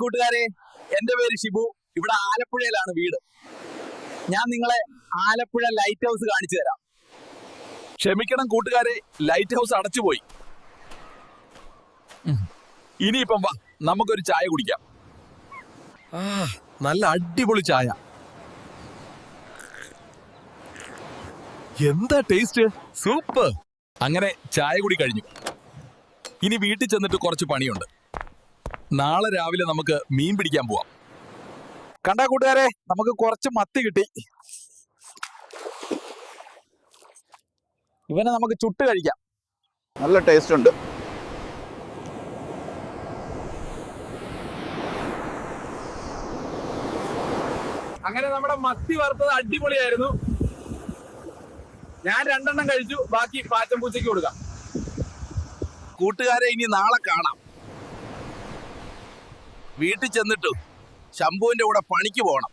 കൂട്ടുകാരെ, എന്റെ പേര് ഷിബു. ഇവിടെ ആലപ്പുഴയിലാണ് വീട്. ഞാൻ നിങ്ങളെ ആലപ്പുഴ ലൈറ്റ് ഹൗസ് കാണിച്ചു തരാം. ക്ഷമിക്കണം കൂട്ടുകാരെ, ലൈറ്റ് ഹൗസ് അടച്ചുപോയി. ഇനിയിപ്പം വാ, നമുക്കൊരു ചായ കുടിക്കാം. നല്ല അടിപൊളി ചായ. എന്താ ടേസ്റ്റ്, സൂപ്പർ. അങ്ങനെ ചായ കുടി കഴിഞ്ഞു. ഇനി വീട്ടിൽ ചെന്നിട്ട് കുറച്ച് പണിയുണ്ട്. നാളെ രാവിലെ നമുക്ക് മീൻ പിടിക്കാൻ പോവാം. കണ്ടാ കൂട്ടുകാരെ, നമുക്ക് കുറച്ച് മത്തി കിട്ടി. ഇവനെ നമുക്ക് ചുട്ട് കഴിക്കാം. നല്ല ടേസ്റ്റ് ഉണ്ട്. അങ്ങനെ നമ്മുടെ മത്തി വറുത്തത് അടിപൊളിയായിരുന്നു. ഞാൻ 2 എണ്ണം കഴിച്ചു, ബാക്കി പാച്ചൻ പൂച്ചയ്ക്ക് കൊടുക്കാം. കൂട്ടുകാരെ, ഇനി നാളെ കാണാം. വീട്ടിൽ ചെന്നിട്ട് ശംഭുവിന്റെ കൂടെ പണിക്ക് പോകണം.